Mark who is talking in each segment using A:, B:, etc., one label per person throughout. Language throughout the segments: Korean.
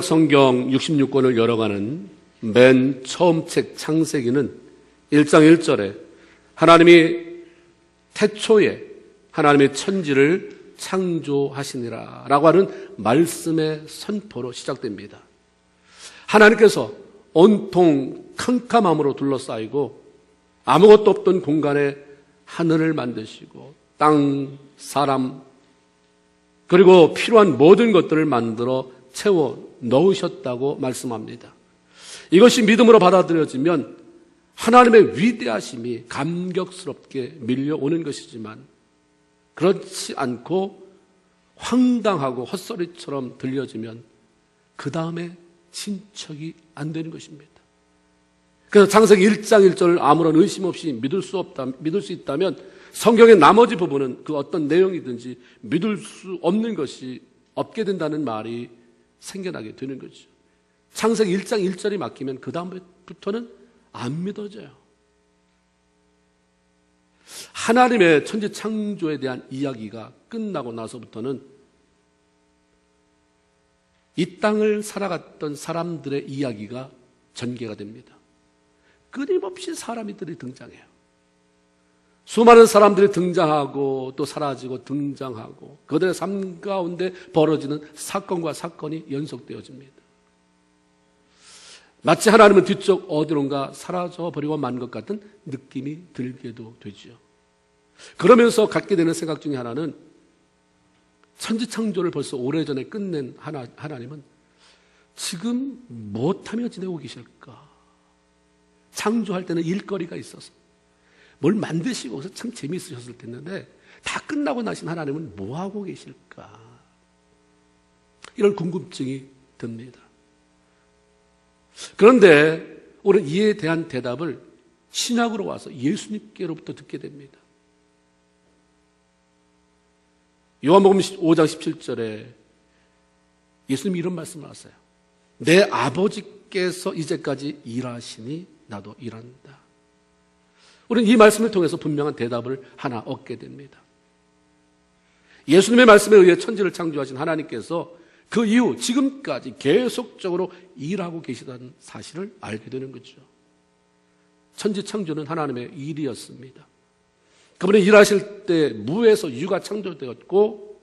A: 성경 66권을 열어가는 맨 처음 책 창세기는 1장 1절에 하나님이 태초에 하나님의 천지를 창조하시니라 라고 하는 말씀의 선포로 시작됩니다. 하나님께서 온통 캄캄함으로 둘러싸이고 아무것도 없던 공간에 하늘을 만드시고 땅, 사람, 그리고 필요한 모든 것들을 만들어 채워 넣으셨다고 말씀합니다. 이것이 믿음으로 받아들여지면 하나님의 위대하심이 감격스럽게 밀려오는 것이지만 그렇지 않고 황당하고 헛소리처럼 들려지면 그 다음에 진척이 안 되는 것입니다. 그래서 창세기 1장 1절을 아무런 의심 없이 믿을 수 있다면 성경의 나머지 부분은 그 어떤 내용이든지 믿을 수 없는 것이 없게 된다는 말이 생겨나게 되는 거죠. 창세기 1장 1절이 막히면 그 다음부터는 안 믿어져요. 하나님의 천지 창조에 대한 이야기가 끝나고 나서부터는 이 땅을 살아갔던 사람들의 이야기가 전개가 됩니다. 끊임없이 사람들이 등장해요. 수많은 사람들이 등장하고 또 사라지고 등장하고 그들의 삶 가운데 벌어지는 사건과 사건이 연속되어집니다. 마치 하나님은 뒤쪽 어디론가 사라져버리고 만 것 같은 느낌이 들게도 되죠. 그러면서 갖게 되는 생각 중에 하나는 천지창조를 벌써 오래전에 끝낸 하나님은 지금 무엇하며 지내고 계실까? 창조할 때는 일거리가 있어서 뭘 만드시고 참 재미있으셨을 텐데 다 끝나고 나신 하나님은 뭐하고 계실까? 이런 궁금증이 듭니다. 그런데 우리는 이에 대한 대답을 신약으로 와서 예수님께로부터 듣게 됩니다. 요한복음 5장 17절에 예수님이 이런 말씀을 하세요. 내 아버지께서 이제까지 일하시니 나도 일한다. 우리는 이 말씀을 통해서 분명한 대답을 하나 얻게 됩니다. 예수님의 말씀에 의해 천지를 창조하신 하나님께서 그 이후 지금까지 계속적으로 일하고 계시다는 사실을 알게 되는 거죠. 천지 창조는 하나님의 일이었습니다. 그분이 일하실 때 무에서 유가 창조되었고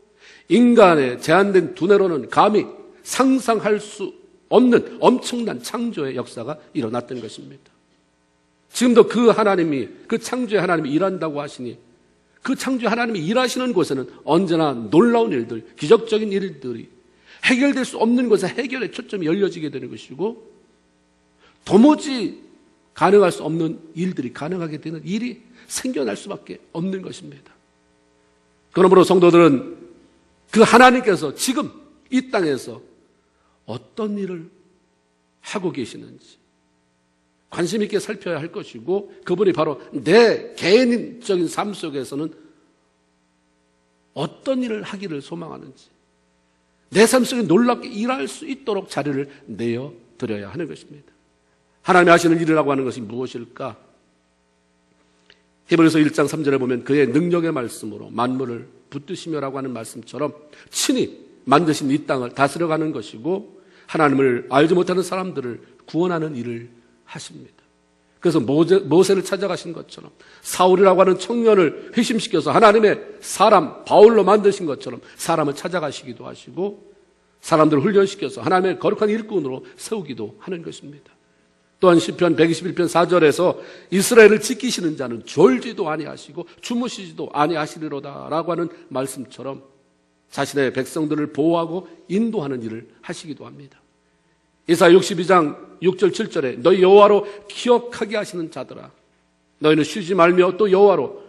A: 인간의 제한된 두뇌로는 감히 상상할 수 없는 엄청난 창조의 역사가 일어났던 것입니다. 지금도 그 하나님이, 그 창조의 하나님이 일한다고 하시니 그 창조의 하나님이 일하시는 곳에는 언제나 놀라운 일들, 기적적인 일들이 해결될 수 없는 곳에 해결의 초점이 열려지게 되는 것이고 도무지 가능할 수 없는 일들이 가능하게 되는 일이 생겨날 수밖에 없는 것입니다. 그러므로 성도들은 그 하나님께서 지금 이 땅에서 어떤 일을 하고 계시는지 관심 있게 살펴야 할 것이고 그분이 바로 내 개인적인 삶 속에서는 어떤 일을 하기를 소망하는지 내 삶 속에 놀랍게 일할 수 있도록 자리를 내어드려야 하는 것입니다. 하나님이 하시는 일이라고 하는 것이 무엇일까? 히브리서 1장 3절에 보면 그의 능력의 말씀으로 만물을 붙드시며라고 하는 말씀처럼 친히 만드신 이 땅을 다스려가는 것이고 하나님을 알지 못하는 사람들을 구원하는 일을 하십니다. 그래서 모세를 찾아가신 것처럼 사울이라고 하는 청년을 회심시켜서 하나님의 사람 바울로 만드신 것처럼 사람을 찾아가시기도 하시고 사람들을 훈련시켜서 하나님의 거룩한 일꾼으로 세우기도 하는 것입니다. 또한 시편 121편 4절에서 이스라엘을 지키시는 자는 졸지도 아니하시고 주무시지도 아니하시리로다 라고 하는 말씀처럼 자신의 백성들을 보호하고 인도하는 일을 하시기도 합니다. 이사야 62장 6절 7절에 너희 여호와로 기억하게 하시는 자들아 너희는 쉬지 말며 또 여호와로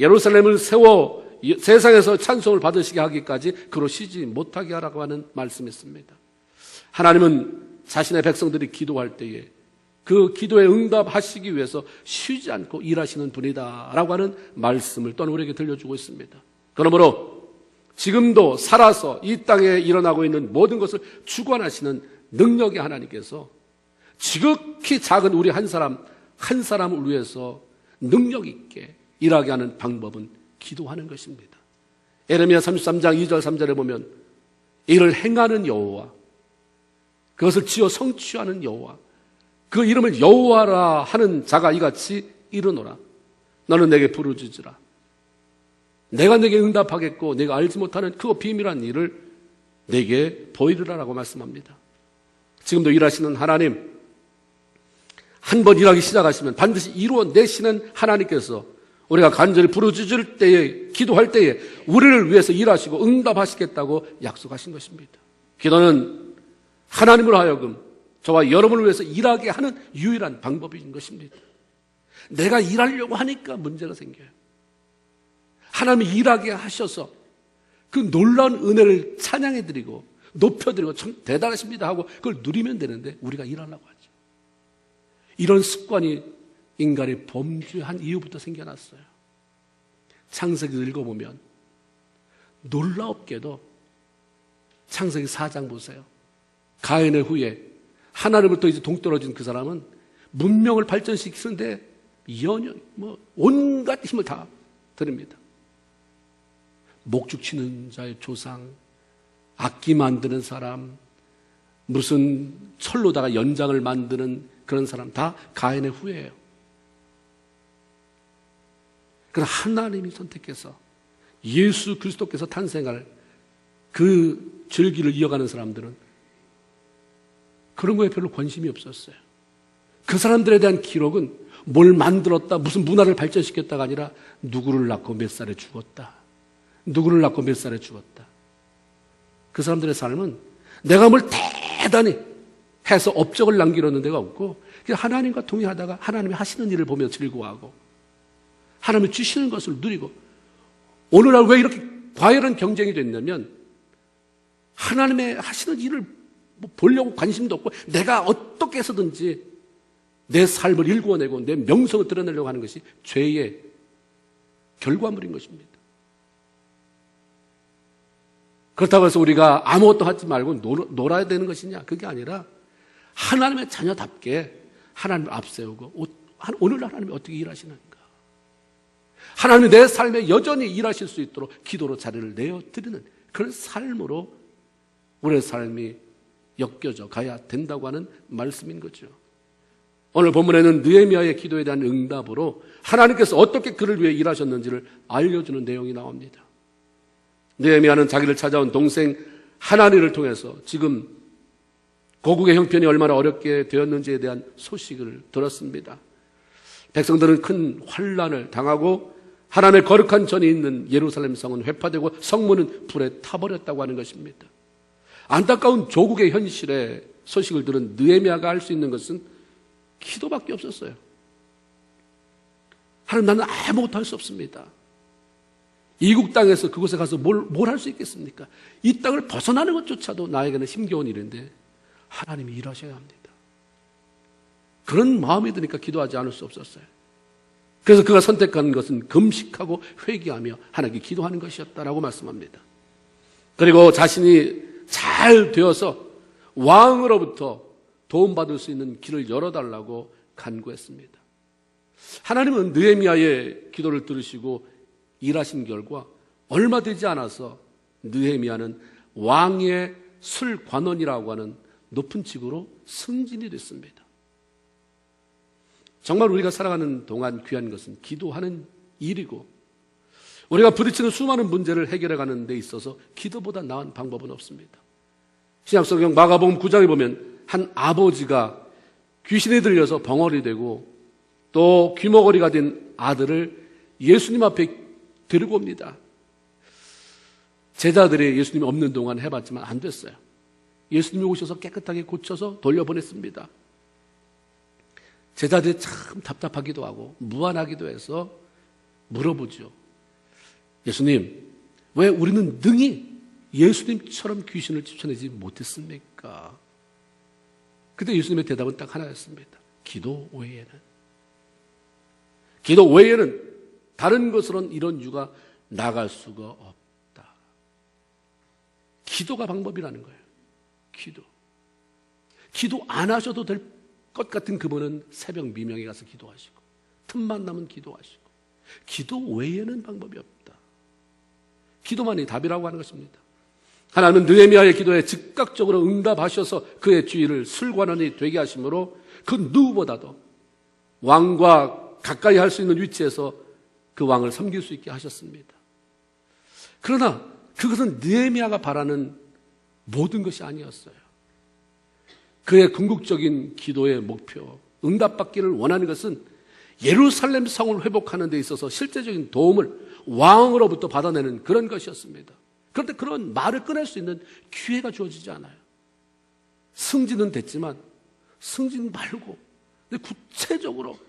A: 예루살렘을 세워 세상에서 찬송을 받으시게 하기까지 그로 쉬지 못하게 하라고 하는 말씀이 있습니다. 하나님은 자신의 백성들이 기도할 때에 그 기도에 응답하시기 위해서 쉬지 않고 일하시는 분이다 라고 하는 말씀을 또한 우리에게 들려주고 있습니다. 그러므로 지금도 살아서 이 땅에 일어나고 있는 모든 것을 주관하시는 능력의 하나님께서 지극히 작은 우리 한 사람을 위해서 능력 있게 일하게 하는 방법은 기도하는 것입니다. 에레미야 33장 2절 3절에 보면 이를 행하는 여호와 그것을 지어 성취하는 여호와, 그 이름을 여호와라 하는 자가 이같이 이르노라. 너는 내게 부르짖으라. 내가 내게 응답하겠고 내가 알지 못하는 그 비밀한 일을 내게 보이리라라고 말씀합니다. 지금도 일하시는 하나님, 한 번 일하기 시작하시면 반드시 이루어내시는 하나님께서 우리가 간절히 부르짖을 때에, 기도할 때에 우리를 위해서 일하시고 응답하시겠다고 약속하신 것입니다. 기도는 하나님으로 하여금 저와 여러분을 위해서 일하게 하는 유일한 방법인 것입니다. 내가 일하려고 하니까 문제가 생겨요. 하나님이 일하게 하셔서 그 놀라운 은혜를 찬양해드리고 높여드리고 참 대단하십니다 하고 그걸 누리면 되는데 우리가 일하려고 하죠. 이런 습관이 인간이 범죄한 이후부터 생겨났어요. 창세기 읽어보면 놀랍게도 창세기 4장 보세요. 가인의 후에 하나님으로부터 이제 동떨어진 그 사람은 문명을 발전시키는데 온갖 힘을 다 드립니다. 목축 치는 자의 조상, 악기 만드는 사람, 무슨 철로다가 연장을 만드는 그런 사람 다 가인의 후예예요. 그러나 하나님이 선택해서 예수 그리스도께서 탄생할 그 절기를 이어가는 사람들은 그런 거에 별로 관심이 없었어요. 그 사람들에 대한 기록은 뭘 만들었다, 무슨 문화를 발전시켰다가 아니라 누구를 낳고 몇 살에 죽었다, 누구를 낳고 몇 살에 죽었다. 그 사람들의 삶은 내가 뭘 대단히 해서 업적을 남기려는 데가 없고 그냥 하나님과 동의하다가 하나님이 하시는 일을 보며 즐거워하고 하나님이 주시는 것을 누리고, 오늘날 왜 이렇게 과열한 경쟁이 됐냐면 하나님의 하시는 일을 보려고 관심도 없고 내가 어떻게 해서든지 내 삶을 일구어내고 내 명성을 드러내려고 하는 것이 죄의 결과물인 것입니다. 그렇다고 해서 우리가 아무것도 하지 말고 놀아야 되는 것이냐? 그게 아니라 하나님의 자녀답게 하나님을 앞세우고 오늘날 하나님이 어떻게 일하시는가? 하나님이 내 삶에 여전히 일하실 수 있도록 기도로 자리를 내어드리는 그런 삶으로 우리의 삶이 엮여져 가야 된다고 하는 말씀인 거죠. 오늘 본문에는 느헤미야의 기도에 대한 응답으로 하나님께서 어떻게 그를 위해 일하셨는지를 알려주는 내용이 나옵니다. 느헤미야는 자기를 찾아온 동생 하나니를 통해서 지금 고국의 형편이 얼마나 어렵게 되었는지에 대한 소식을 들었습니다. 백성들은 큰 환난을 당하고 하나님의 거룩한 전이 있는 예루살렘 성은 회파되고 성문은 불에 타버렸다고 하는 것입니다. 안타까운 조국의 현실에 소식을 들은 느헤미야가 할 수 있는 것은 기도밖에 없었어요. 하나님, 나는 아무것도 할 수 없습니다. 이국 땅에서 그곳에 가서 뭘 할 수 있겠습니까? 이 땅을 벗어나는 것조차도 나에게는 힘겨운 일인데 하나님이 일하셔야 합니다. 그런 마음이 드니까 기도하지 않을 수 없었어요. 그래서 그가 선택한 것은 금식하고 회개하며 하나님께 기도하는 것이었다라고 말씀합니다. 그리고 자신이 잘 되어서 왕으로부터 도움받을 수 있는 길을 열어달라고 간구했습니다. 하나님은 느헤미야의 기도를 들으시고 일하신 결과 얼마 되지 않아서 느헤미야는 왕의 술관원이라고 하는 높은 직으로 승진이 됐습니다. 정말 우리가 살아가는 동안 귀한 것은 기도하는 일이고 우리가 부딪히는 수많은 문제를 해결해가는 데 있어서 기도보다 나은 방법은 없습니다. 신약성경 마가복음 9장에 보면 한 아버지가 귀신에 들려서 벙어리 되고 또 귀머거리가 된 아들을 예수님 앞에 데리고 옵니다. 제자들이 예수님이 없는 동안 해봤지만 안 됐어요. 예수님이 오셔서 깨끗하게 고쳐서 돌려보냈습니다. 제자들이 참 답답하기도 하고 무안하기도 해서 물어보죠. 예수님, 왜 우리는 능히 예수님처럼 귀신을 쫓아내지 못했습니까? 그때 예수님의 대답은 딱 하나였습니다. 기도 외에는. 기도 외에는 다른 것으로는 이런 유가 나갈 수가 없다. 기도가 방법이라는 거예요. 기도 안 하셔도 될 것 같은 그분은 새벽 미명에 가서 기도하시고 틈만 나면 기도하시고 기도 외에는 방법이 없다. 기도만이 답이라고 하는 것입니다. 하나님은 느헤미야의 기도에 즉각적으로 응답하셔서 그의 주위를 술관원이 되게 하심으로 그 누구보다도 왕과 가까이 할 수 있는 위치에서 그 왕을 섬길 수 있게 하셨습니다. 그러나 그것은 느헤미야가 바라는 모든 것이 아니었어요. 그의 궁극적인 기도의 목표, 응답받기를 원하는 것은 예루살렘 성을 회복하는 데 있어서 실제적인 도움을 왕으로부터 받아내는 그런 것이었습니다. 그런데 그런 말을 꺼낼 수 있는 기회가 주어지지 않아요. 승진은 됐지만 승진 말고 구체적으로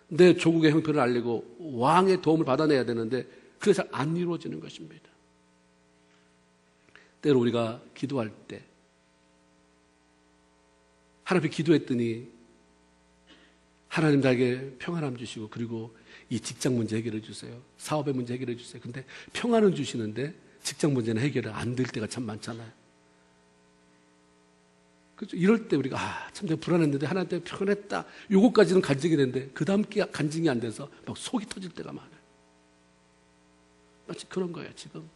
A: 내 조국의 형편을 알리고 왕의 도움을 받아내야 되는데 그게 잘 안 이루어지는 것입니다. 때로 우리가 기도할 때 하나님 앞에 기도했더니 하나님 나에게 평안함 주시고 그리고 이 직장 문제 해결해 주세요. 사업의 문제 해결해 주세요. 근데 평안은 주시는데 직장 문제는 해결이 안 될 때가 참 많잖아요. 그렇죠? 이럴 때 우리가 참 내가 불안했는데 하나님 때문에 평안했다. 요거까지는 간증이 되는데 그 다음 게 간증이 안 돼서 막 속이 터질 때가 많아요. 마치 그런 거예요 지금.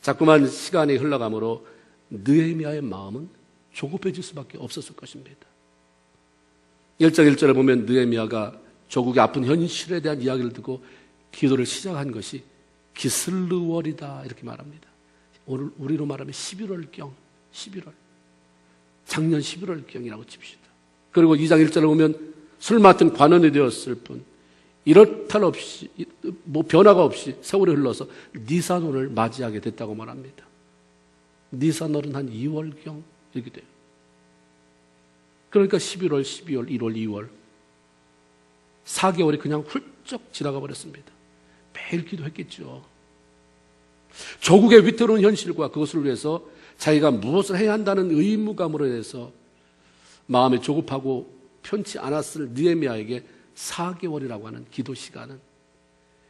A: 자꾸만 시간이 흘러가므로 느헤미야의 마음은 조급해질 수밖에 없었을 것입니다. 1장 1절에 보면 느헤미야가 조국의 아픈 현실에 대한 이야기를 듣고 기도를 시작한 것이 기슬르월이다 이렇게 말합니다. 오늘 우리로 말하면 11월경, 11월. 작년 11월경이라고 칩시다. 그리고 2장 1절에 보면 술 맡은 관원이 되었을 뿐 이럴 탈 없이 변화가 없이 세월이 흘러서 니산월을 맞이하게 됐다고 말합니다. 니산월은 한 2월경 이렇게 돼요. 그러니까 11월, 12월, 1월, 2월 4개월이 그냥 훌쩍 지나가 버렸습니다. 매일 기도했겠죠. 조국의 위태로운 현실과 그것을 위해서 자기가 무엇을 해야 한다는 의무감으로 인해서 마음이 조급하고 편치 않았을 느헤미야에게 4개월이라고 하는 기도 시간은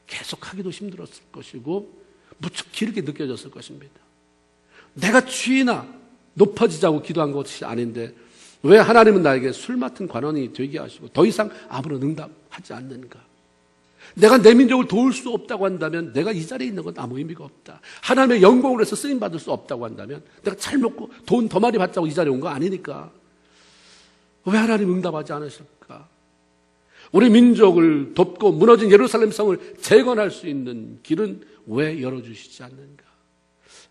A: 계속하기도 힘들었을 것이고 무척 길게 느껴졌을 것입니다. 내가 주이나 높아지자고 기도한 것이 아닌데 왜 하나님은 나에게 술 맡은 관원이 되게 하시고 더 이상 아무런 응답하지 않는가? 내가 내 민족을 도울 수 없다고 한다면 내가 이 자리에 있는 건 아무 의미가 없다. 하나님의 영광을 해서 쓰임받을 수 없다고 한다면 내가 잘 먹고 돈 더 많이 받자고 이 자리에 온 거 아니니까 왜 하나님 응답하지 않으실까? 우리 민족을 돕고 무너진 예루살렘 성을 재건할 수 있는 길은 왜 열어주시지 않는가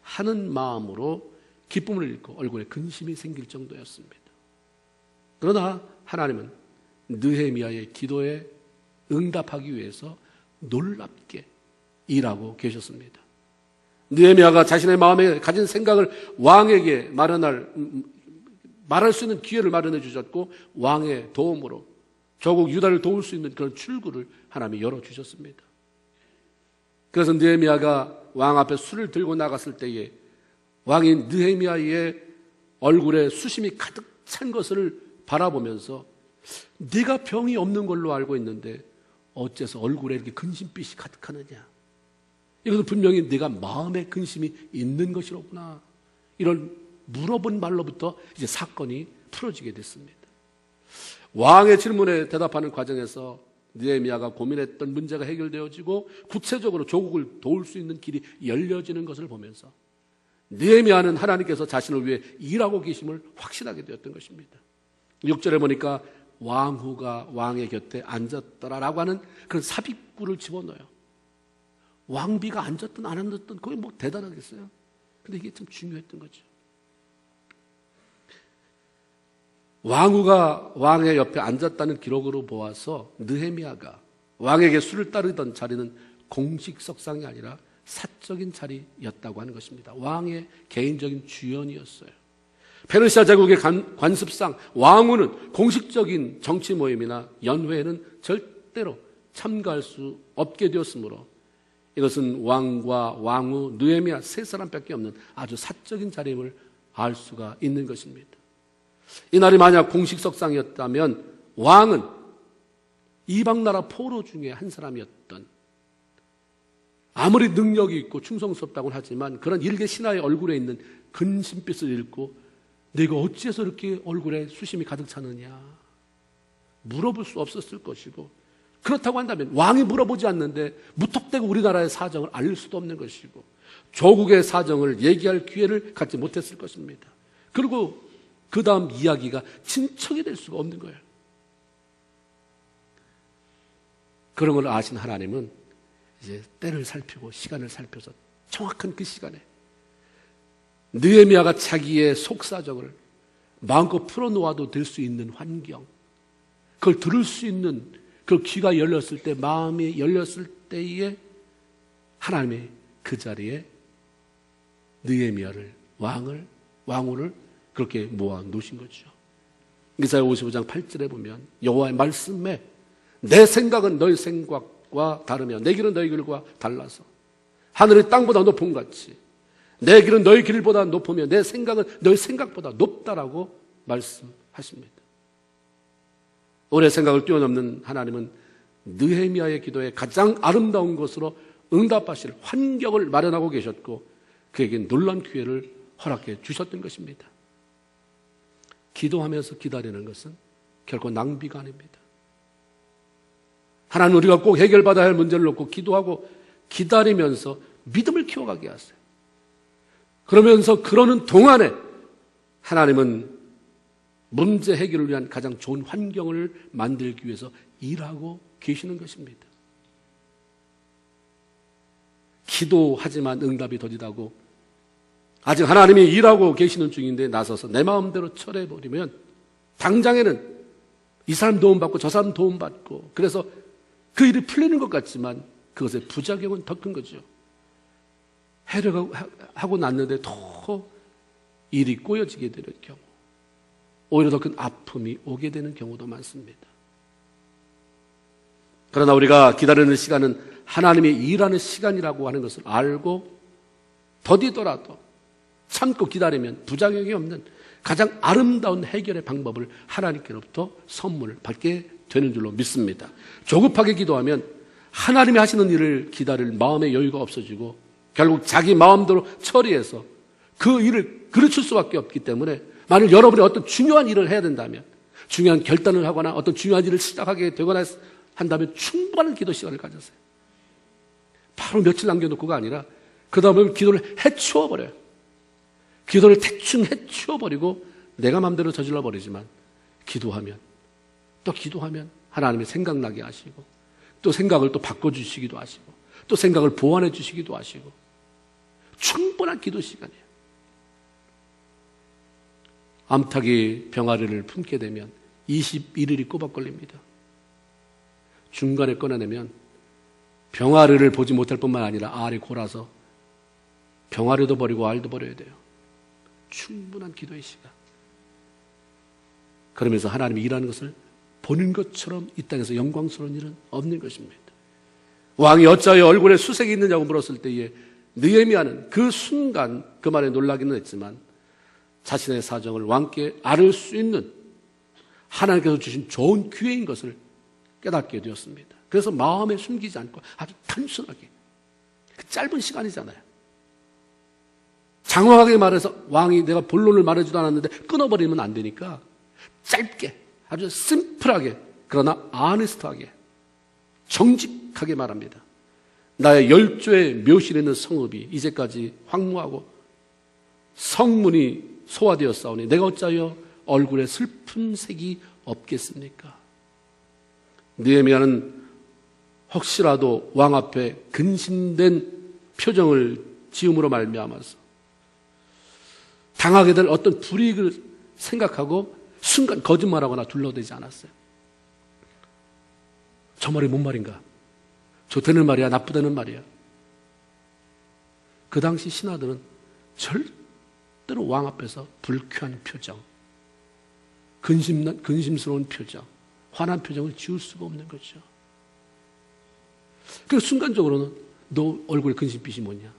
A: 하는 마음으로 기쁨을 잃고 얼굴에 근심이 생길 정도였습니다. 그러나 하나님은 느헤미야의 기도에 응답하기 위해서 놀랍게 일하고 계셨습니다. 느헤미야가 자신의 마음에 가진 생각을 왕에게 말할 수 있는 기회를 마련해 주셨고 왕의 도움으로 조국 유다를 도울 수 있는 그런 출구를 하나님이 열어주셨습니다. 그래서 느헤미야가 왕 앞에 술을 들고 나갔을 때에 왕이 느헤미야의 얼굴에 수심이 가득 찬 것을 바라보면서 네가 병이 없는 걸로 알고 있는데 어째서 얼굴에 이렇게 근심빛이 가득하느냐. 이것은 분명히 네가 마음에 근심이 있는 것이로구나. 이런 물어본 말로부터 이제 사건이 풀어지게 됐습니다. 왕의 질문에 대답하는 과정에서 느헤미야가 고민했던 문제가 해결되어지고 구체적으로 조국을 도울 수 있는 길이 열려지는 것을 보면서 느헤미야는 하나님께서 자신을 위해 일하고 계심을 확신하게 되었던 것입니다. 6절에 보니까 왕후가 왕의 곁에 앉았더라라고 하는 그런 삽입구를 집어넣어요. 왕비가 앉았든 안 앉았든 그게 뭐 대단하겠어요? 근데 이게 참 중요했던 거죠. 왕후가 왕의 옆에 앉았다는 기록으로 보아서 느헤미야가 왕에게 술을 따르던 자리는 공식 석상이 아니라 사적인 자리였다고 하는 것입니다. 왕의 개인적인 주연이었어요. 페르시아 제국의 관습상 왕후는 공식적인 정치 모임이나 연회에는 절대로 참가할 수 없게 되었으므로 이것은 왕과 왕후, 느헤미야 세 사람밖에 없는 아주 사적인 자리임을 알 수가 있는 것입니다. 이날이 만약 공식 석상이었다면 왕은 이방나라 포로 중에 한 사람이었던 아무리 능력이 있고 충성스럽다고는 하지만 그런 일개 신하의 얼굴에 있는 근심빛을 읽고 내가 어찌해서 이렇게 얼굴에 수심이 가득 차느냐 물어볼 수 없었을 것이고 그렇다고 한다면 왕이 물어보지 않는데 무턱대고 우리나라의 사정을 알릴 수도 없는 것이고 조국의 사정을 얘기할 기회를 갖지 못했을 것입니다. 그리고 그 다음 이야기가 친척이 될 수가 없는 거예요. 그런 걸 아신 하나님은 이제 때를 살피고 시간을 살펴서 정확한 그 시간에 느헤미야가 자기의 속사정을 마음껏 풀어놓아도 될 수 있는 환경, 그걸 들을 수 있는 그 귀가 열렸을 때, 마음이 열렸을 때에 하나님이 그 자리에 느헤미야를 왕후를 그렇게 모아 놓으신 거죠. 이사야 55장 8절에 보면 여호와의 말씀에 내 생각은 너희 생각과 다르며 내 길은 너희 길과 달라서 하늘이 땅보다 높은 같이 내 길은 너희 길보다 높으며 내 생각은 너희 생각보다 높다라고 말씀하십니다. 우리의 생각을 뛰어넘는 하나님은 느헤미야의 기도에 가장 아름다운 것으로 응답하실 환경을 마련하고 계셨고 그에게 놀라운 기회를 허락해 주셨던 것입니다. 기도하면서 기다리는 것은 결코 낭비가 아닙니다. 하나님 우리가 꼭 해결받아야 할 문제를 놓고 기도하고 기다리면서 믿음을 키워가게 하세요. 그러면서 그러는 동안에 하나님은 문제 해결을 위한 가장 좋은 환경을 만들기 위해서 일하고 계시는 것입니다. 기도하지만 응답이 더디다고 아직 하나님이 일하고 계시는 중인데 나서서 내 마음대로 처리해버리면 당장에는 이 사람 도움받고 저 사람 도움받고 그래서 그 일이 풀리는 것 같지만 그것의 부작용은 더 큰 거죠. 해결하고 났는데 더 일이 꼬여지게 되는 경우, 오히려 더 큰 아픔이 오게 되는 경우도 많습니다. 그러나 우리가 기다리는 시간은 하나님이 일하는 시간이라고 하는 것을 알고 더디더라도 참고 기다리면 부작용이 없는 가장 아름다운 해결의 방법을 하나님께로부터 선물을 받게 되는 줄로 믿습니다. 조급하게 기도하면 하나님이 하시는 일을 기다릴 마음의 여유가 없어지고 결국 자기 마음대로 처리해서 그 일을 그르칠 수밖에 없기 때문에 만일 여러분이 어떤 중요한 일을 해야 된다면 중요한 결단을 하거나 어떤 중요한 일을 시작하게 되거나 한다면 충분한 기도 시간을 가졌어요. 바로 며칠 남겨놓고가 아니라 그 다음에 기도를 해치워버려요. 기도를 대충 해치워버리고 내가 마음대로 저질러버리지만 기도하면 또 기도하면 하나님이 생각나게 하시고 또 생각을 또 바꿔주시기도 하시고 또 생각을 보완해 주시기도 하시고 충분한 기도 시간이에요. 암탉이 병아리를 품게 되면 21일이 꼬박 걸립니다. 중간에 꺼내내면 병아리를 보지 못할 뿐만 아니라 알이 골아서 병아리도 버리고 알도 버려야 돼요. 충분한 기도의 시간. 그러면서 하나님이 일하는 것을 보는 것처럼 이 땅에서 영광스러운 일은 없는 것입니다. 왕이 어찌하여 얼굴에 수색이 있느냐고 물었을 때에 느헤미야는 그 순간 그 말에 놀라기는 했지만 자신의 사정을 왕께 아를 수 있는 하나님께서 주신 좋은 기회인 것을 깨닫게 되었습니다. 그래서 마음에 숨기지 않고 아주 단순하게 그 짧은 시간이잖아요. 장황하게 말해서 왕이 내가 본론을 말해주도 않았는데 끊어버리면 안 되니까 짧게 아주 심플하게 그러나 아니스트하게 정직하게 말합니다. 나의 10조의 묘실에 있는 성읍이 이제까지 황무하고 성문이 소화되었사오니 내가 어찌하여 얼굴에 슬픈 색이 없겠습니까? 느헤미야는 혹시라도 왕 앞에 근심된 표정을 지음으로 말미암아서 당하게 될 어떤 불이익을 생각하고 순간 거짓말하거나 둘러대지 않았어요. 저 말이 뭔 말인가? 좋다는 말이야? 나쁘다는 말이야? 그 당시 신하들은 절대로 왕 앞에서 불쾌한 표정, 근심스러운 표정, 화난 표정을 지울 수가 없는 거죠. 그래서 순간적으로는 너 얼굴에 근심빛이 뭐냐?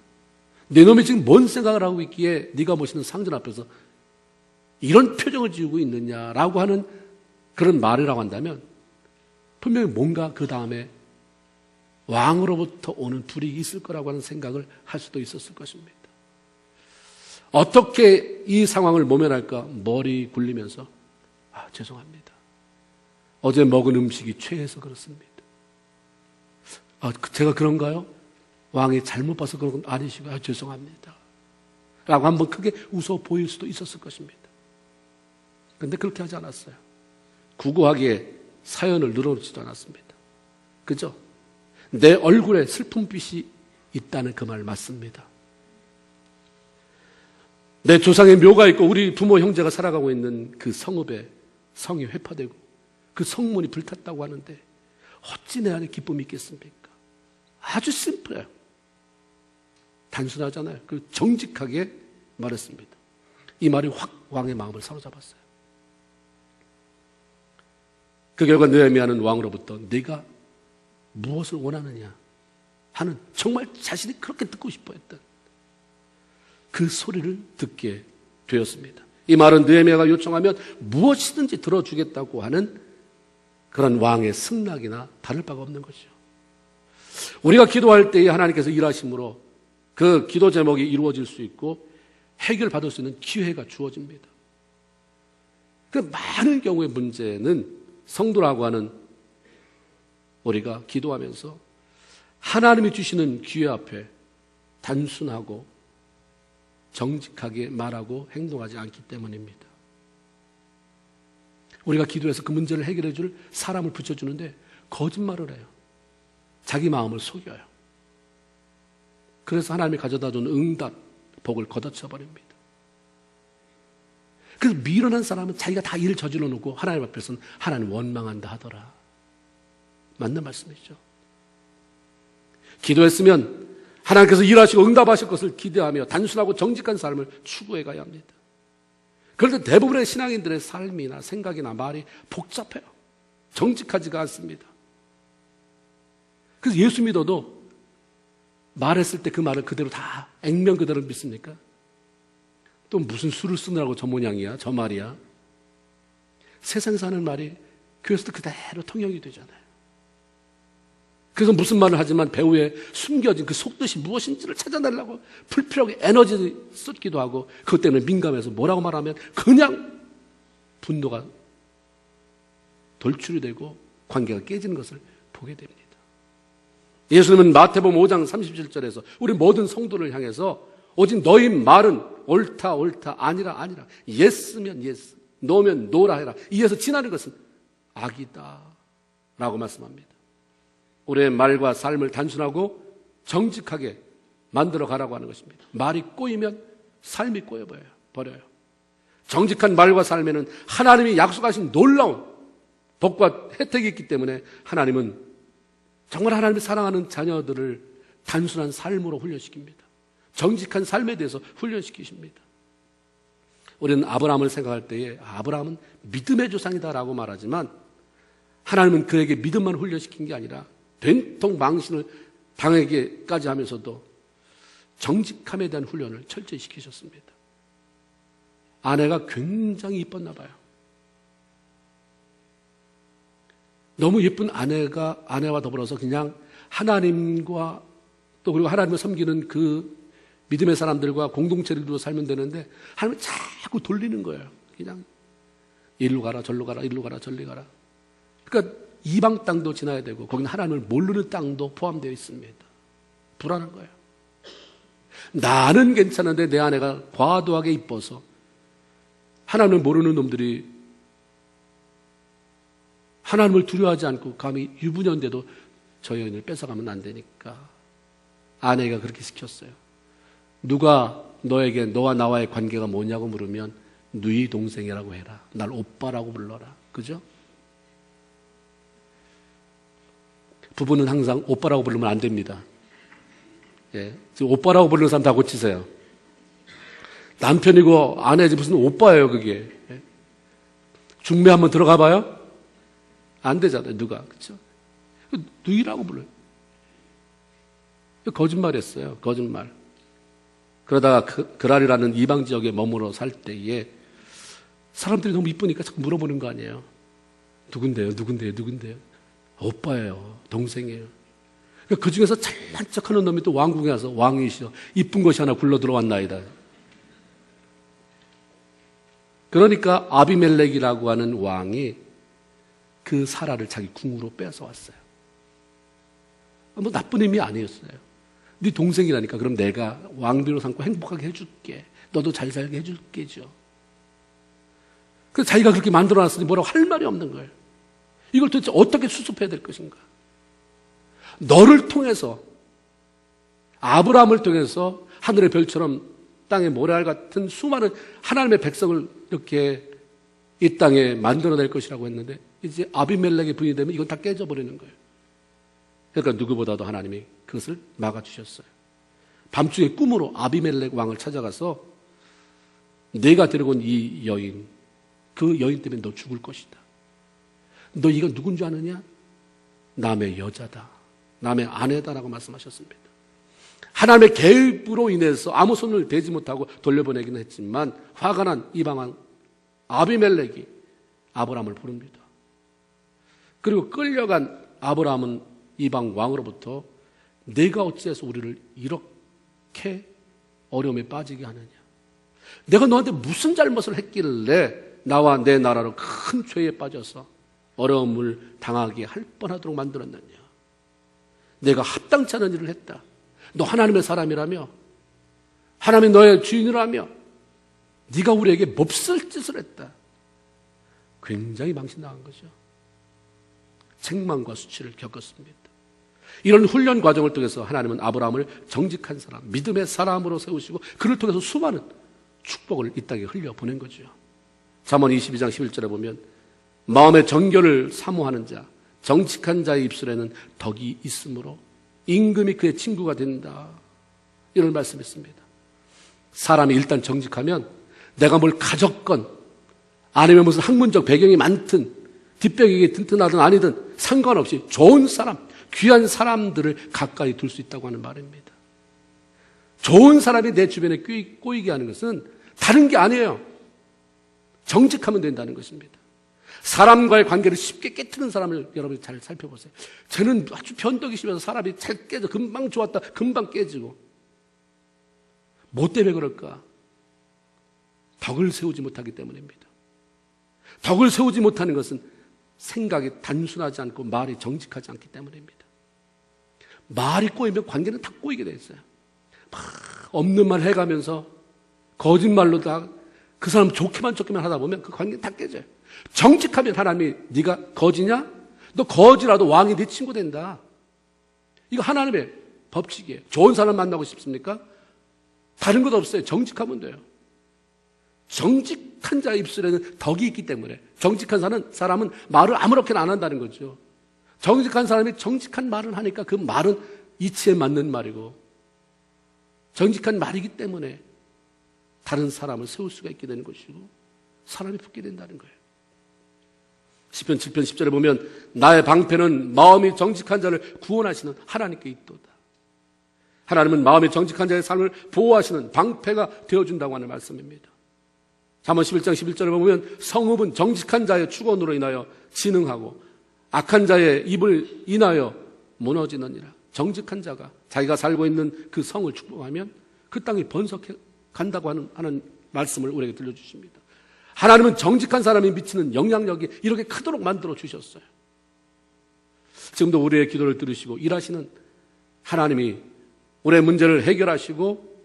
A: 내 놈이 지금 뭔 생각을 하고 있기에 네가 모시는 상전 앞에서 이런 표정을 지우고 있느냐라고 하는 그런 말이라고 한다면 분명히 뭔가 그 다음에 왕으로부터 오는 불이익이 있을 거라고 하는 생각을 할 수도 있었을 것입니다. 어떻게 이 상황을 모면할까? 머리 굴리면서 죄송합니다. 어제 먹은 음식이 최해서 그렇습니다. 제가 그런가요? 왕이 잘못 봐서 그런 건 아니시고 죄송합니다 라고 한번 크게 웃어 보일 수도 있었을 것입니다. 그런데 그렇게 하지 않았어요. 구구하게 사연을 늘어놓지도 않았습니다. 그죠? 내 얼굴에 슬픔빛이 있다는 그 말 맞습니다. 내 조상의 묘가 있고 우리 부모 형제가 살아가고 있는 그 성읍에 성이 회파되고 그 성문이 불탔다고 하는데 어찌 내 안에 기쁨이 있겠습니까? 아주 심플해요. 단순하잖아요. 그 정직하게 말했습니다. 이 말이 확 왕의 마음을 사로잡았어요. 그 결과 느헤미야는 왕으로부터 네가 무엇을 원하느냐 하는 정말 자신이 그렇게 듣고 싶어 했던 그 소리를 듣게 되었습니다. 이 말은 느헤미야가 요청하면 무엇이든지 들어주겠다고 하는 그런 왕의 승낙이나 다를 바가 없는 것이죠. 우리가 기도할 때에 하나님께서 일하심으로 그 기도 제목이 이루어질 수 있고 해결받을 수 있는 기회가 주어집니다. 그 많은 경우의 문제는 성도라고 하는 우리가 기도하면서 하나님이 주시는 기회 앞에 단순하고 정직하게 말하고 행동하지 않기 때문입니다. 우리가 기도해서 그 문제를 해결해 줄 사람을 붙여주는데 거짓말을 해요. 자기 마음을 속여요. 그래서 하나님이 가져다 준 응답, 복을 걷어쳐 버립니다. 그래서 미련한 사람은 자기가 다 일을 저질러 놓고 하나님 앞에서는 하나님 원망한다 하더라. 맞는 말씀이죠. 기도했으면 하나님께서 일하시고 응답하실 것을 기대하며 단순하고 정직한 삶을 추구해 가야 합니다. 그런데 대부분의 신앙인들의 삶이나 생각이나 말이 복잡해요. 정직하지가 않습니다. 그래서 예수 믿어도 말했을 때 그 말을 그대로 다 액면 그대로 믿습니까? 또 무슨 수를 쓰느라고 저 모양이야, 저 말이야. 세상에서 하는 말이 교회에서도 그대로 통용이 되잖아요. 그래서 무슨 말을 하지만 배후에 숨겨진 그 속뜻이 무엇인지를 찾아내려고 불필요하게 에너지 쏟기도 하고 그것 때문에 민감해서 뭐라고 말하면 그냥 분노가 돌출이 되고 관계가 깨지는 것을 보게 됩니다. 예수님은 마태복음 5장 37절에서 우리 모든 성도를 향해서 오직 너희 말은 옳다 아니라 예스면 예스 노면 노라 해라. 이에서 지나는 것은 악이다 라고 말씀합니다. 우리의 말과 삶을 단순하고 정직하게 만들어 가라고 하는 것입니다. 말이 꼬이면 삶이 꼬여버려요. 정직한 말과 삶에는 하나님이 약속하신 놀라운 복과 혜택이 있기 때문에 하나님은 정말 하나님이 사랑하는 자녀들을 단순한 삶으로 훈련시킵니다. 정직한 삶에 대해서 훈련시키십니다. 우리는 아브라함을 생각할 때에 아브라함은 믿음의 조상이다라고 말하지만 하나님은 그에게 믿음만 훈련시킨 게 아니라 된통 망신을 당하기까지 하면서도 정직함에 대한 훈련을 철저히 시키셨습니다. 아내가 굉장히 이뻤나 봐요. 너무 예쁜 아내와 더불어서 그냥 하나님과 또 그리고 하나님을 섬기는 그 믿음의 사람들과 공동체를 이루어 살면 되는데 하나님이 자꾸 돌리는 거예요. 그냥 일로 가라 절로 가라 일로 가라 절로 가라. 그러니까 이방 땅도 지나야 되고 거기는 하나님을 모르는 땅도 포함되어 있습니다. 불안한 거예요. 나는 괜찮은데 내 아내가 과도하게 이뻐서 하나님을 모르는 놈들이 하나님을 두려워하지 않고 감히 유부녀인데도 저 여인을 뺏어가면 안 되니까 아내가 그렇게 시켰어요. 누가 너에게 너와 나와의 관계가 뭐냐고 물으면 누이 동생이라고 해라. 날 오빠라고 불러라. 그죠? 부부는 항상 오빠라고 부르면 안 됩니다. 예, 지금 오빠라고 부르는 사람 다 고치세요. 남편이고 아내지 무슨 오빠예요 그게. 예? 중매 한번 들어가 봐요? 안 되잖아요. 누가. 그렇죠? 누이라고 불러요. 거짓말했어요. 거짓말. 그러다가 그랄이라는 이방 지역에 머물러 살 때에 사람들이 너무 이쁘니까 자꾸 물어보는 거 아니에요. 누군데요? 오빠예요. 동생이에요. 그 중에서 잘난 척하는 놈이 또 왕궁에 와서 왕이시여 이쁜 것이 하나 굴러 들어왔나이다. 그러니까 아비멜렉이라고 하는 왕이 그 사라를 자기 궁으로 뺏어왔어요. 뭐 나쁜 의미 아니었어요. 네 동생이라니까. 그럼 내가 왕비로 삼고 행복하게 해줄게. 너도 잘 살게 해줄게죠. 그래서 자기가 그렇게 만들어놨으니 뭐라고 할 말이 없는 거예요. 이걸 도대체 어떻게 수습해야 될 것인가? 너를 통해서, 아브라함을 통해서 하늘의 별처럼 땅의 모래알 같은 수많은 하나님의 백성을 이렇게 이 땅에 만들어낼 것이라고 했는데 이제 아비멜렉의 분이 되면 이건 다 깨져버리는 거예요. 그러니까 누구보다도 하나님이 그것을 막아주셨어요. 밤중에 꿈으로 아비멜렉 왕을 찾아가서 내가 데려온 이 여인, 그 여인 때문에 너 죽을 것이다. 너 이거 누군 줄 아느냐? 남의 여자다. 남의 아내다라고 말씀하셨습니다. 하나님의 개입으로 인해서 아무 손을 대지 못하고 돌려보내기는 했지만 화가 난 이방왕 아비멜렉이 아브라함을 부릅니다. 그리고 끌려간 아브라함은 이방 왕으로부터 내가 어찌해서 우리를 이렇게 어려움에 빠지게 하느냐? 내가 너한테 무슨 잘못을 했길래 나와 내 나라로 큰 죄에 빠져서 어려움을 당하게 할 뻔하도록 만들었느냐? 내가 합당치 않은 일을 했다. 너 하나님의 사람이라며, 하나님이 너의 주인이라며 네가 우리에게 몹쓸 짓을 했다. 굉장히 망신당한 거죠. 책망과 수치를 겪었습니다. 이런 훈련 과정을 통해서 하나님은 아브라함을 정직한 사람, 믿음의 사람으로 세우시고 그를 통해서 수많은 축복을 이 땅에 흘려보낸 거죠. 잠언 22장 11절에 보면 마음의 정결을 사모하는 자, 정직한 자의 입술에는 덕이 있으므로 임금이 그의 친구가 된다. 이런 말씀했습니다. 사람이 일단 정직하면 내가 뭘 가졌건 아니면 무슨 학문적 배경이 많든 뒷배경이 튼튼하든 아니든 상관없이 좋은 사람, 귀한 사람들을 가까이 둘 수 있다고 하는 말입니다. 좋은 사람이 내 주변에 꼬이게 하는 것은 다른 게 아니에요. 정직하면 된다는 것입니다. 사람과의 관계를 쉽게 깨트는 사람을 여러분이 잘 살펴보세요. 쟤는 아주 변덕이 심해서 사람이 잘 깨져. 금방 좋았다 금방 깨지고. 뭐 때문에 그럴까? 덕을 세우지 못하기 때문입니다. 덕을 세우지 못하는 것은 생각이 단순하지 않고 말이 정직하지 않기 때문입니다. 말이 꼬이면 관계는 다 꼬이게 돼 있어요. 막 없는 말 해가면서 거짓말로 다 그 사람 좋게만 하다 보면 그 관계는 다 깨져요. 정직하면 하나님이 네가 거지냐? 너 거지라도 왕이 네 친구 된다. 이거 하나님의 법칙이에요. 좋은 사람 만나고 싶습니까? 다른 것 없어요. 정직하면 돼요. 정직한 자의 입술에는 덕이 있기 때문에 정직한 사람은 말을 아무렇게나 안 한다는 거죠. 정직한 사람이 정직한 말을 하니까 그 말은 이치에 맞는 말이고 정직한 말이기 때문에 다른 사람을 세울 수가 있게 되는 것이고 사람이 붙게 된다는 거예요. 시편 7편 10절에 보면 나의 방패는 마음이 정직한 자를 구원하시는 하나님께 있도다. 하나님은 마음이 정직한 자의 삶을 보호하시는 방패가 되어준다고 하는 말씀입니다. 잠언 11장 11절에 보면 성읍은 정직한 자의 축원으로 인하여 진흥하고 악한 자의 입을 인하여 무너지느니라. 정직한 자가 자기가 살고 있는 그 성을 축복하면 그 땅이 번성해 간다고 하는 말씀을 우리에게 들려주십니다. 하나님은 정직한 사람이 미치는 영향력이 이렇게 크도록 만들어 주셨어요. 지금도 우리의 기도를 들으시고 일하시는 하나님이 우리의 문제를 해결하시고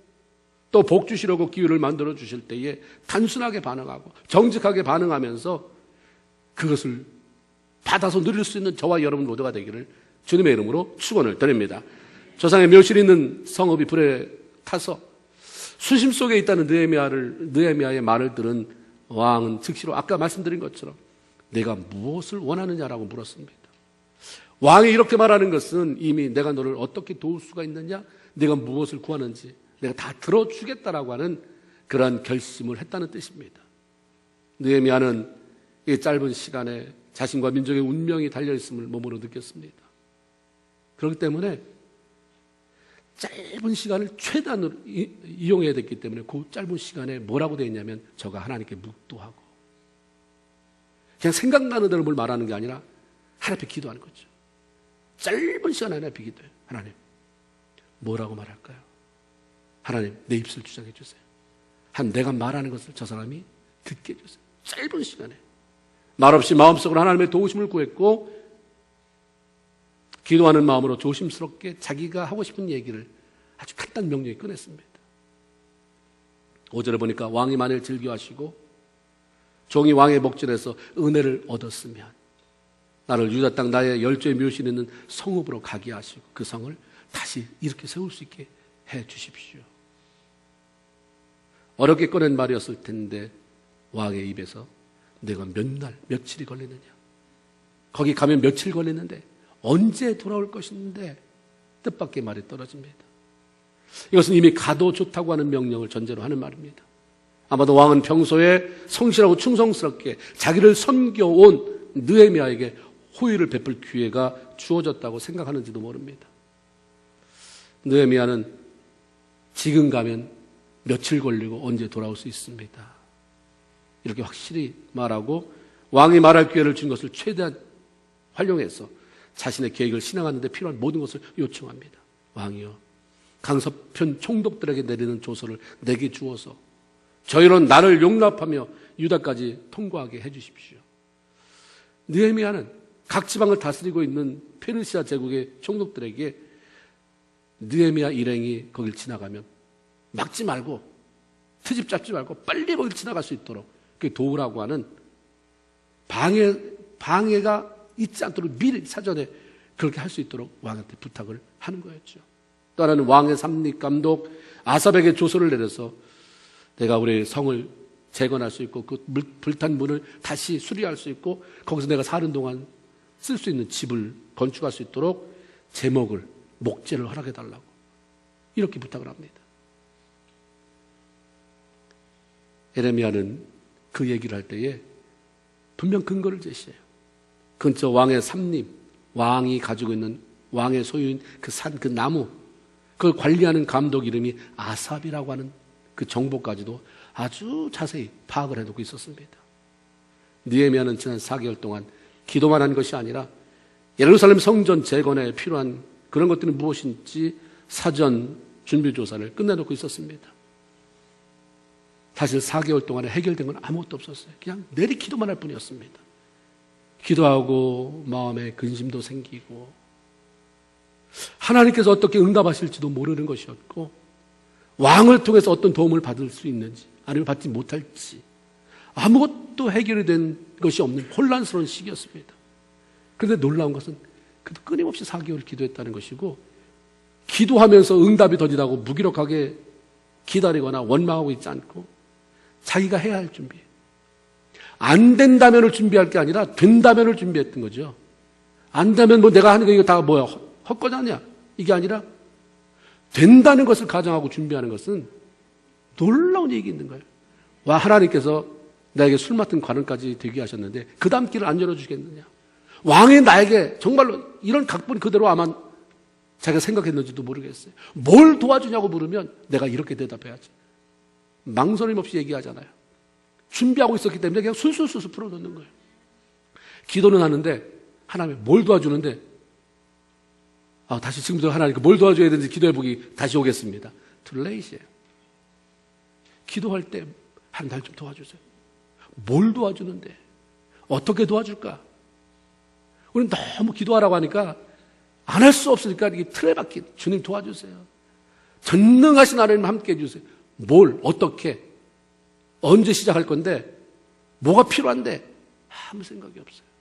A: 또 복 주시려고 기회를 만들어 주실 때에 단순하게 반응하고 정직하게 반응하면서 그것을 받아서 누릴 수 있는 저와 여러분 모두가 되기를 주님의 이름으로 축원을 드립니다. 조상의 묘실 있는 성읍이 불에 타서 수심 속에 있다는 느헤미야의 말을 들은 왕은 즉시로 아까 말씀드린 것처럼 내가 무엇을 원하느냐라고 물었습니다. 왕이 이렇게 말하는 것은 이미 내가 너를 어떻게 도울 수가 있느냐, 내가 무엇을 구하는지 내가 다 들어주겠다라고 하는 그러한 결심을 했다는 뜻입니다. 느헤미야는 이 짧은 시간에 자신과 민족의 운명이 달려있음을 몸으로 느꼈습니다. 그렇기 때문에 짧은 시간을 최단으로 이용해야 됐기 때문에 그 짧은 시간에 뭐라고 되어 있냐면 저가 하나님께 묵도하고 그냥 생각나는 대로 뭘 말하는 게 아니라 하나님 앞에 기도하는 거죠. 짧은 시간 하나님 앞에 기도해요. 하나님 뭐라고 말할까요? 하나님 내 입술 주장해 주세요. 내가 말하는 것을 저 사람이 듣게 해주세요. 짧은 시간에 말없이 마음속으로 하나님의 도우심을 구했고 기도하는 마음으로 조심스럽게 자기가 하고 싶은 얘기를 아주 간단한 명령이 꺼냈습니다. 5절에 보니까 왕이 만일 즐겨하시고 종이 왕의 목전에서 은혜를 얻었으면 나를 유다 땅 나의 열조의 묘실 있는 성읍으로 가게 하시고 그 성을 다시 이렇게 세울 수 있게 해 주십시오. 어렵게 꺼낸 말이었을 텐데 왕의 입에서 내가 몇 날, 며칠이 걸리느냐, 거기 가면 며칠 걸리는데 언제 돌아올 것인데 뜻밖의 말이 떨어집니다. 이것은 이미 가도 좋다고 하는 명령을 전제로 하는 말입니다. 아마도 왕은 평소에 성실하고 충성스럽게 자기를 섬겨온 느헤미야에게 호의를 베풀 기회가 주어졌다고 생각하는지도 모릅니다. 느헤미야는 지금 가면 며칠 걸리고 언제 돌아올 수 있습니다. 이렇게 확실히 말하고 왕이 말할 기회를 준 것을 최대한 활용해서 자신의 계획을 실행하는 데 필요한 모든 것을 요청합니다. 왕이여, 강서편 총독들에게 내리는 조서를 내게 주어서 저희로 나를 용납하며 유다까지 통과하게 해주십시오. 느헤미야는 각 지방을 다스리고 있는 페르시아 제국의 총독들에게 느헤미야 일행이 거길 지나가면 막지 말고 트집 잡지 말고 빨리 거길 지나갈 수 있도록 도우라고 하는 방해가 있지 않도록 미리 사전에 그렇게 할 수 있도록 왕한테 부탁을 하는 거였죠. 또 하나는 왕의 삼립감독 아삽에게 조서를 내려서 내가 우리 성을 재건할 수 있고 그 불탄 문을 다시 수리할 수 있고 거기서 내가 사는 동안 쓸 수 있는 집을 건축할 수 있도록 제목을 목재를 허락해달라고 이렇게 부탁을 합니다. 에레미야는 그 얘기를 할 때에 분명 근거를 제시해요. 근처 왕의 삼림, 왕이 가지고 있는 왕의 소유인 그 산, 그 나무, 그걸 관리하는 감독 이름이 아삽이라고 하는 그 정보까지도 아주 자세히 파악을 해두고 있었습니다. 느헤미야는 지난 4개월 동안 기도만 한 것이 아니라 예루살렘 성전 재건에 필요한 그런 것들이 무엇인지 사전 준비 조사를 끝내놓고 있었습니다. 사실 4개월 동안에 해결된 건 아무것도 없었어요. 그냥 내리 기도만 할 뿐이었습니다. 기도하고 마음에 근심도 생기고 하나님께서 어떻게 응답하실지도 모르는 것이었고 왕을 통해서 어떤 도움을 받을 수 있는지 아니면 받지 못할지 아무것도 해결이 된 것이 없는 혼란스러운 시기였습니다. 그런데 놀라운 것은 그도 끊임없이 4개월 기도했다는 것이고 기도하면서 응답이 더디다고 무기력하게 기다리거나 원망하고 있지 않고 자기가 해야 할 준비, 안 된다면을 준비할 게 아니라 된다면을 준비했던 거죠. 안 되면 뭐 내가 하는 거 이거 다 뭐야 헛거냐냐 이게 아니라 된다는 것을 가정하고 준비하는 것은 놀라운 얘기 있는 거예요. 와, 하나님께서 나에게 술 맡은 관원까지 되게 하셨는데 그 다음 길을 안 열어주겠느냐. 왕이 나에게 정말로 이런 각본 그대로 아마 자기가 생각했는지도 모르겠어요. 뭘 도와주냐고 물으면 내가 이렇게 대답해야지. 망설임 없이 얘기하잖아요. 준비하고 있었기 때문에 그냥 술술술 풀어놓는 거예요. 기도는 하는데 하나님 뭘 도와주는데 다시 지금부터 하나님 뭘 도와줘야 되는지 기도해보기 다시 오겠습니다. too late이에요. 기도할 때 하나님 날 좀 도와주세요. 뭘 도와주는데 어떻게 도와줄까? 우리는 너무 기도하라고 하니까 안 할 수 없으니까 이게 틀에 박힌 주님 도와주세요. 전능하신 하나님 함께 해주세요. 뭘 어떻게 언제 시작할 건데 뭐가 필요한데 아무 생각이 없어요.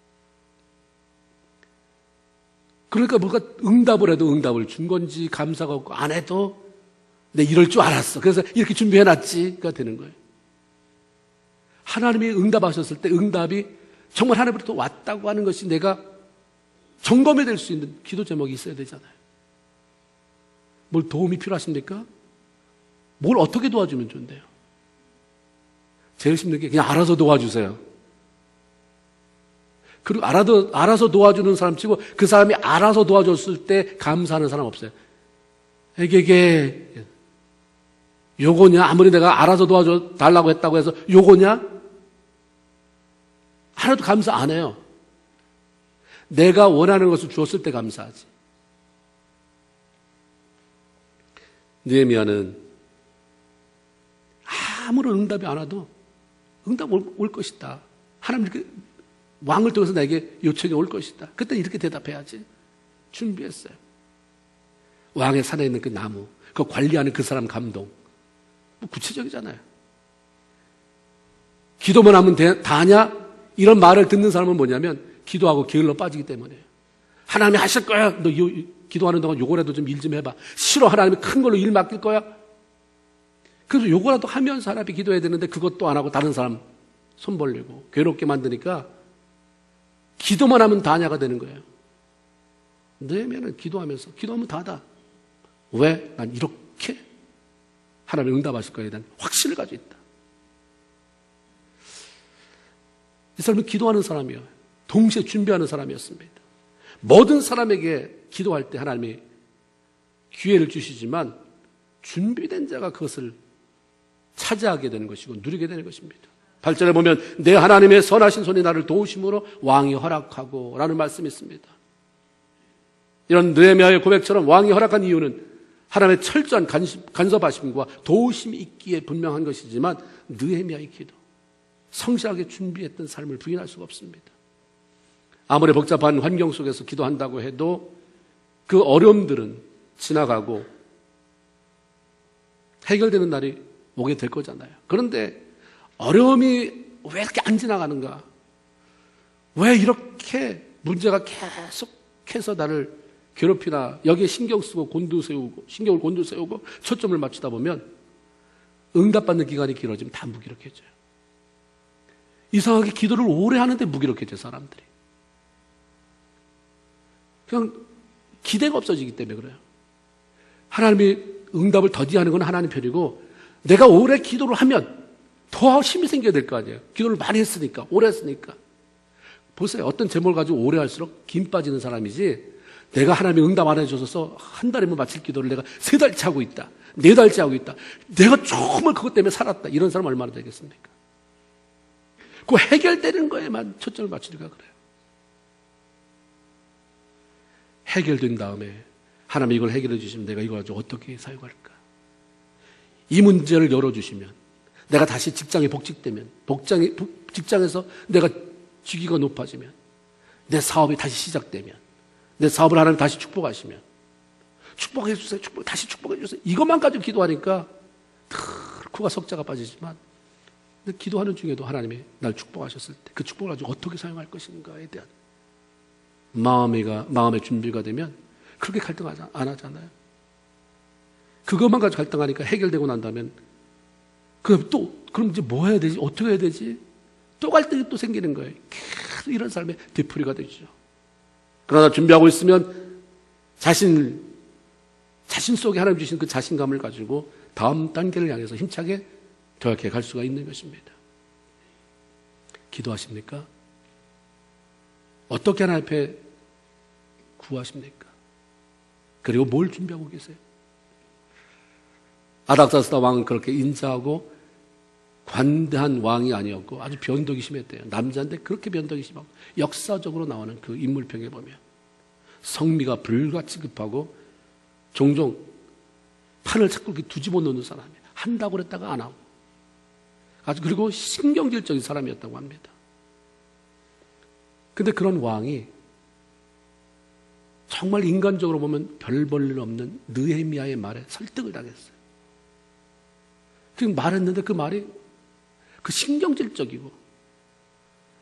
A: 그러니까 뭐가 응답을 해도 응답을 준 건지 감사가 없고 안 해도 내 이럴 줄 알았어. 그래서 이렇게 준비해놨지가 되는 거예요. 하나님이 응답하셨을 때 응답이 정말 하나님으로부터 왔다고 하는 것이 내가 점검이 될 수 있는 기도 제목이 있어야 되잖아요. 뭘 도움이 필요하십니까? 뭘 어떻게 도와주면 좋은데요? 제일 힘든 게 그냥 알아서 도와주세요. 그리고 알아서 도와주는 사람 치고 그 사람이 알아서 도와줬을 때 감사하는 사람 없어요. 에게게 요거냐? 아무리 내가 알아서 도와줘 달라고 했다고 해서 요거냐? 하나도 감사 안 해요. 내가 원하는 것을 주었을 때 감사하지. 느헤미야는 아무런 응답이 안 와도 응답 올 것이다. 하나님 이렇게 왕을 통해서 나에게 요청이 올 것이다. 그때 이렇게 대답해야지. 준비했어요. 왕의 산에 있는 그 나무, 그 관리하는 그 사람 감동. 뭐 구체적이잖아요. 기도만 하면 다냐? 이런 말을 듣는 사람은 뭐냐면 기도하고 게을러 빠지기 때문이에요. 하나님이 하실 거야. 너 기도하는 동안 요거라도 좀 일 좀 해봐. 싫어. 하나님이 큰 걸로 일 맡길 거야. 그래서 요거라도 하면 사람이 기도해야 되는데 그것도 안 하고 다른 사람 손 벌리고 괴롭게 만드니까 기도만 하면 다냐가 되는 거예요. 느헤미야는 기도하면서 기도하면 다다. 왜? 난 이렇게 하나님이 응답하실 거에 대한 확신을 가지고 있다. 이 사람은 기도하는 사람이에요. 동시에 준비하는 사람이었습니다. 모든 사람에게 기도할 때 하나님이 기회를 주시지만 준비된 자가 그것을 차지하게 되는 것이고 누리게 되는 것입니다. 8절에 보면 내 하나님의 선하신 손이 나를 도우심으로 왕이 허락하고 라는 말씀이 있습니다. 이런 느헤미야의 고백처럼 왕이 허락한 이유는 하나님의 철저한 간섭하심과 도우심이 있기에 분명한 것이지만 느헤미야의 기도, 성실하게 준비했던 삶을 부인할 수가 없습니다. 아무리 복잡한 환경 속에서 기도한다고 해도 그 어려움들은 지나가고 해결되는 날이 오게 될 거잖아요. 그런데 어려움이 왜 이렇게 안 지나가는가? 왜 이렇게 문제가 계속해서 나를 괴롭히나 여기에 신경을 곤두세우고 초점을 맞추다 보면 응답받는 기간이 길어지면 다 무기력해져요. 이상하게 기도를 오래 하는데 무기력해져요, 사람들이. 그냥 기대가 없어지기 때문에 그래요. 하나님이 응답을 더디하는 건 하나님 편이고 내가 오래 기도를 하면 더 힘이 생겨야 될 거 아니에요. 기도를 많이 했으니까, 오래 했으니까. 보세요. 어떤 제목을 가지고 오래 할수록 김 빠지는 사람이지 내가 하나님이 응답 안 해줘서 한 달이면 마칠 기도를 내가 3달째 하고 있다. 4달째 하고 있다. 내가 정말 그것 때문에 살았다. 이런 사람 얼마나 되겠습니까? 그 해결되는 거에만 초점을 맞추니까 그래요. 해결된 다음에 하나님이 이걸 해결해 주시면 내가 이걸 가지고 어떻게 사용할까? 이 문제를 열어주시면 내가 다시 직장에 복직되면 직장에서 내가 직위가 높아지면 내 사업이 다시 시작되면 내 사업을 하나님 다시 축복하시면 축복해 주세요. 다시 축복해 주세요. 이것만 가지고 기도하니까 코가 석자가 빠지지만 근데 기도하는 중에도 하나님이 날 축복하셨을 때 그 축복을 가지고 어떻게 사용할 것인가에 대한 마음의 준비가 되면 그렇게 갈등 안 하잖아요. 그것만 가지고 갈등하니까 해결되고 난다면 그럼 이제 뭐 해야 되지? 어떻게 해야 되지? 또 갈등이 또 생기는 거예요. 계속 이런 삶의 되풀이가 되죠. 그러나 준비하고 있으면 자신 속에 하나님 주신 그 자신감을 가지고 다음 단계를 향해서 힘차게 도약해 갈 수가 있는 것입니다. 기도하십니까? 어떻게 하나님 앞에 구하십니까? 그리고 뭘 준비하고 계세요? 아닥사스다 왕은 그렇게 인자하고 관대한 왕이 아니었고 아주 변덕이 심했대요. 남자인데 그렇게 변덕이 심하고 역사적으로 나오는 그 인물평에 보면 성미가 불같이 급하고 종종 판을 자꾸 이렇게 뒤집어 놓는 사람이에요. 한다고 그랬다가 안 하고 아주 그리고 신경질적인 사람이었다고 합니다. 근데 그런 왕이 정말 인간적으로 보면 별 볼 일 없는 느헤미야의 말에 설득을 당했어요. 그 말했는데 그 말이 그 신경질적이고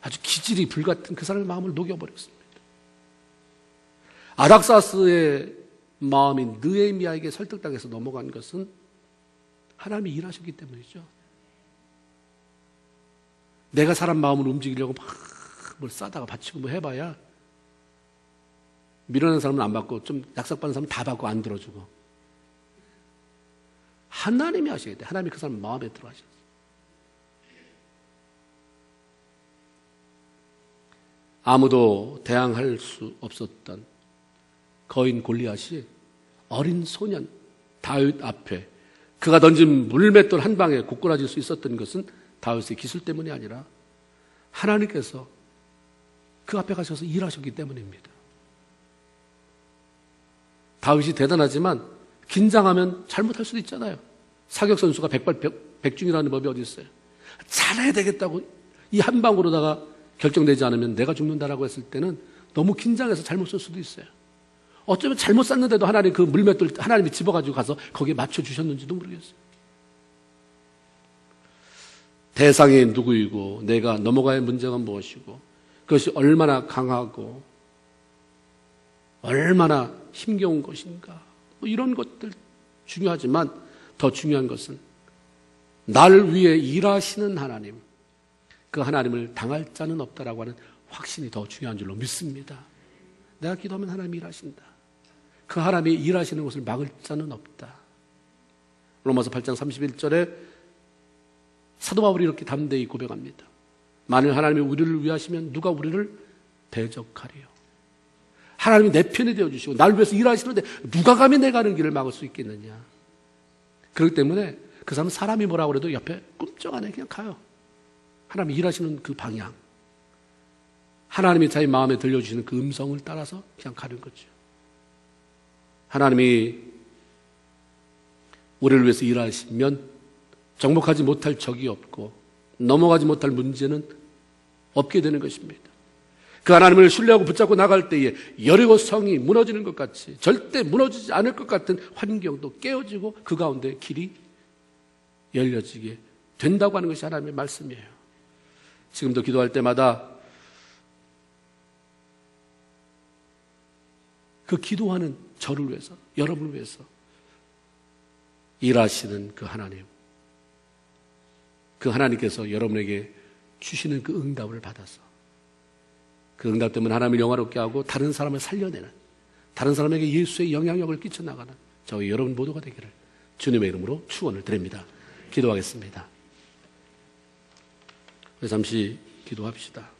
A: 아주 기질이 불같은 그 사람의 마음을 녹여버렸습니다. 아닥사스의 마음이 느헤미야에게 설득당해서 넘어간 것은 하나님이 일하셨기 때문이죠. 내가 사람 마음을 움직이려고 막 뭘 싸다가 바치고 뭐 해봐야 밀어내는 사람은 안 받고 좀 약삭받는 사람은 다 받고 안 들어주고 하나님이 하셔야 돼. 하나님이 그 사람 마음에 들어하셔야 돼. 아무도 대항할 수 없었던 거인 골리앗이 어린 소년 다윗 앞에 그가 던진 물맷돌 한 방에 고꾸라질 수 있었던 것은 다윗의 기술 때문이 아니라 하나님께서 그 앞에 가셔서 일하셨기 때문입니다. 다윗이 대단하지만 긴장하면 잘못할 수도 있잖아요. 사격 선수가 백발백중이라는 법이 어디 있어요? 잘해야 되겠다고 이 한 방으로다가 결정되지 않으면 내가 죽는다라고 했을 때는 너무 긴장해서 잘못 쓸 수도 있어요. 어쩌면 잘못 쌌는데도 하나님 그 물맷돌 하나님이 집어가지고 가서 거기에 맞춰주셨는지도 모르겠어요. 대상이 누구이고 내가 넘어가야 할 문제가 무엇이고 그것이 얼마나 강하고 얼마나 힘겨운 것인가 뭐 이런 것들 중요하지만 더 중요한 것은 나를 위해 일하시는 하나님, 그 하나님을 당할 자는 없다라고 하는 확신이 더 중요한 줄로 믿습니다. 내가 기도하면 하나님이 일하신다. 그 하나님이 일하시는 것을 막을 자는 없다. 로마서 8장 31절에 사도 바울이 이렇게 담대히 고백합니다. 만일 하나님이 우리를 위하시면 누가 우리를 대적하리요. 하나님이 내 편이 되어주시고 나를 위해서 일하시는데 누가 감히 내가 가는 길을 막을 수 있겠느냐. 그렇기 때문에 그 사람은 사람이 뭐라고 그래도 옆에 꿈쩍 안 해 그냥 가요. 하나님이 일하시는 그 방향, 하나님이 자기 마음에 들려주시는 그 음성을 따라서 그냥 가는 거죠. 하나님이 우리를 위해서 일하시면 정복하지 못할 적이 없고 넘어가지 못할 문제는 없게 되는 것입니다. 그 하나님을 신뢰하고 붙잡고 나갈 때에 여리고 성이 무너지는 것 같이 절대 무너지지 않을 것 같은 환경도 깨어지고 그 가운데 길이 열려지게 된다고 하는 것이 하나님의 말씀이에요. 지금도 기도할 때마다 그 기도하는 저를 위해서, 여러분을 위해서 일하시는 그 하나님, 그 하나님께서 여러분에게 주시는 그 응답을 받아서 그 응답 때문에 하나님을 영화롭게 하고 다른 사람을 살려내는, 다른 사람에게 예수의 영향력을 끼쳐나가는 저희 여러분 모두가 되기를 주님의 이름으로 축원을 드립니다. 기도하겠습니다. 잠시 기도합시다.